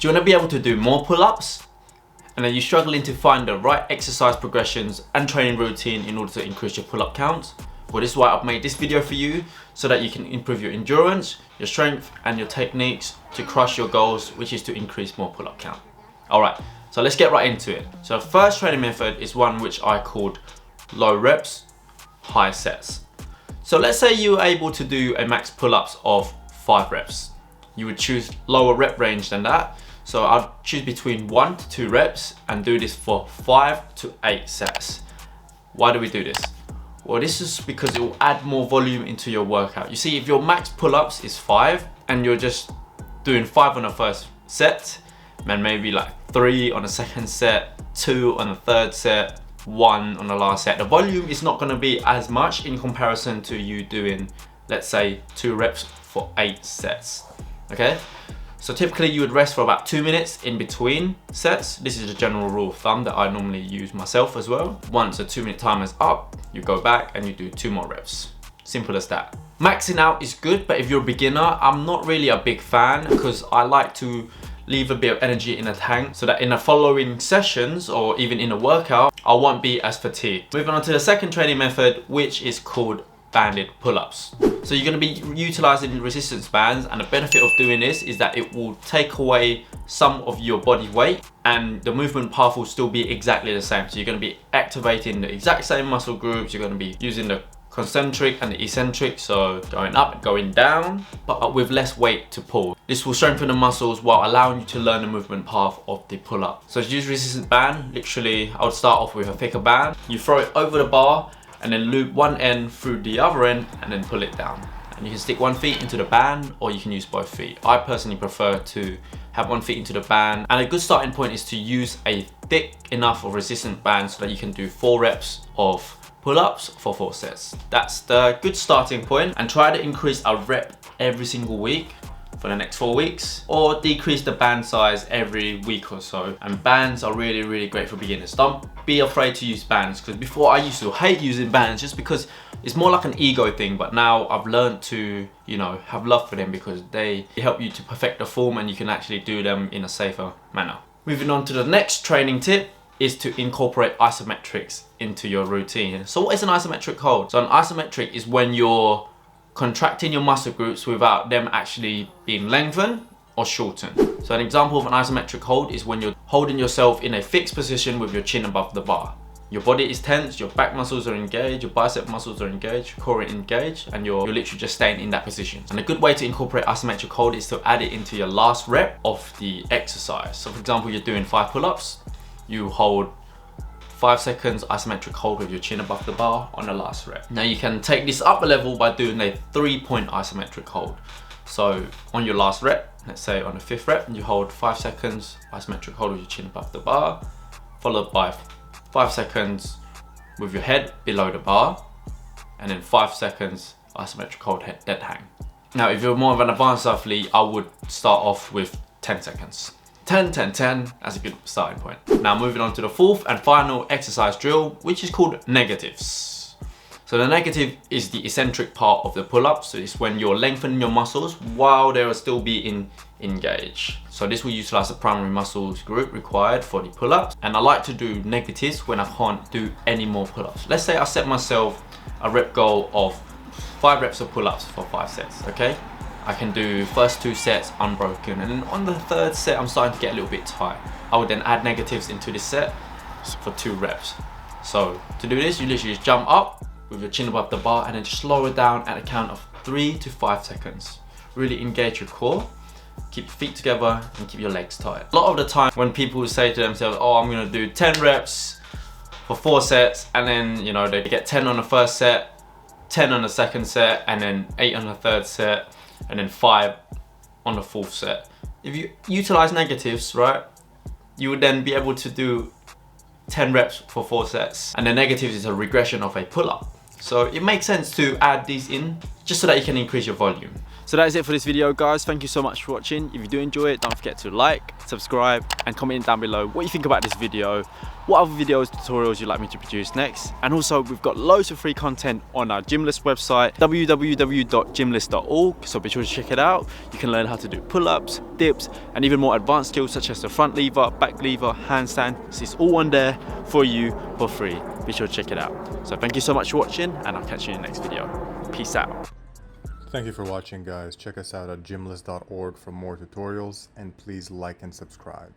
Do you want to be able to do more pull-ups? And are you struggling to find the right exercise progressions and training routine in order to increase your pull-up count? Well, this is why I've made this video for you, so that you can improve your endurance, your strength, and your techniques to crush your goals, which is to increase more pull-up count. Alright, so let's get right into it. So the first training method is one which I called low reps, high sets. So let's say you were able to do a max pull-ups of 5 reps. You would choose lower rep range than that. So I'd choose between 1 to 2 reps and do this for 5 to 8 sets. Why do we do this? Well, this is because it will add more volume into your workout. You see, if your max pull-ups is 5 and you're just doing 5 on the first set, and maybe like 3 on the second set, 2 on the third set, 1 on the last set, the volume is not going to be as much in comparison to you doing, let's say, 2 reps for 8 sets. Okay? So typically you would rest for about 2 minutes in between sets. This is a general rule of thumb that I normally use myself as well. Once a 2-minute timer is up, you go back and you do 2 more reps. Simple as that. Maxing out is good, but if you're a beginner, I'm not really a big fan because I like to leave a bit of energy in the tank so that in the following sessions or even in a workout, I won't be as fatigued. Moving on to the second training method, which is called banded pull-ups. So you're going to be utilizing resistance bands, and the benefit of doing this is that it will take away some of your body weight and the movement path will still be exactly the same. So you're going to be activating the exact same muscle groups. You're going to be using the concentric and the eccentric, so going up and going down, but with less weight to pull. This will strengthen the muscles while allowing you to learn the movement path of the pull-up. So to use resistance band, literally I would start off with a thicker band. You throw it over the bar and then loop one end through the other end and then pull it down. And you can stick one foot into the band or you can use both feet. I personally prefer to have one foot into the band. And a good starting point is to use a thick enough of resistance band so that you can do 4 reps of pull-ups for 4 sets. That's the good starting point, and try to increase a rep every single week for the next 4 weeks, or decrease the band size every week or so. And bands are really great for beginners. Don't be afraid to use bands, because before I used to hate using bands just because it's more like an ego thing, but now I've learned to, you know, have love for them because they help you to perfect the form and you can actually do them in a safer manner. Moving on to the next training tip is to incorporate isometrics into your routine. So what is an isometric hold? So an isometric is when you're contracting your muscle groups without them actually being lengthened or shortened. So an example of an isometric hold is when you're holding yourself in a fixed position with your chin above the bar. Your body is tense, your back muscles are engaged, your bicep muscles are engaged, your core is engaged, and you're literally just staying in that position. And a good way to incorporate isometric hold is to add it into your last rep of the exercise. So for example, you're doing 5 pull-ups, you hold 5 seconds isometric hold with your chin above the bar on the last rep. Now you can take this up a level by doing a 3-point isometric hold. So on your last rep, let's say on the 5th rep, you hold 5 seconds isometric hold with your chin above the bar, followed by 5 seconds with your head below the bar, and then 5 seconds isometric hold head dead hang. Now if you're more of an advanced athlete, I would start off with 10 seconds. 10, 10, 10 as a good starting point. Now moving on to the 4th and final exercise drill, which is called negatives. So the negative is the eccentric part of the pull-up. So it's when you're lengthening your muscles while they will still be engaged. So this will utilize the primary muscles group required for the pull-ups. And I like to do negatives when I can't do any more pull-ups. Let's say I set myself a rep goal of 5 reps of pull-ups for 5 sets, okay? I can do first 2 sets unbroken, and then on the 3rd set I'm starting to get a little bit tight. I would then add negatives into this set for 2 reps. So to do this, you literally just jump up with your chin above the bar and then just slow it down at a count of 3 to 5 seconds. Really engage your core, keep your feet together and keep your legs tight. A lot of the time when people say to themselves, oh, I'm gonna do 10 reps for 4 sets, and then, you know, they get 10 on the first set, 10 on the second set, and then 8 on the 3rd set, and then 5 on the 4th set. If you utilize negatives, right, you would then be able to do 10 reps for 4 sets. And the negatives is a regression of a pull-up. So it makes sense to add these in just so that you can increase your volume. So that is it for this video, guys. Thank you so much for watching. If you do enjoy it, don't forget to like, subscribe, and comment down below what you think about this video, what other videos, tutorials you'd like me to produce next. And also, we've got loads of free content on our Gymless website, www.gymless.org, so be sure to check it out. You can learn how to do pull-ups, dips, and even more advanced skills such as the front lever, back lever, handstand. It's all on there for you for free. Be sure to check it out. So thank you so much for watching, and I'll catch you in the next video. Peace out. Thank you for watching, guys. Check us out at gymless.org for more tutorials, and please like and subscribe.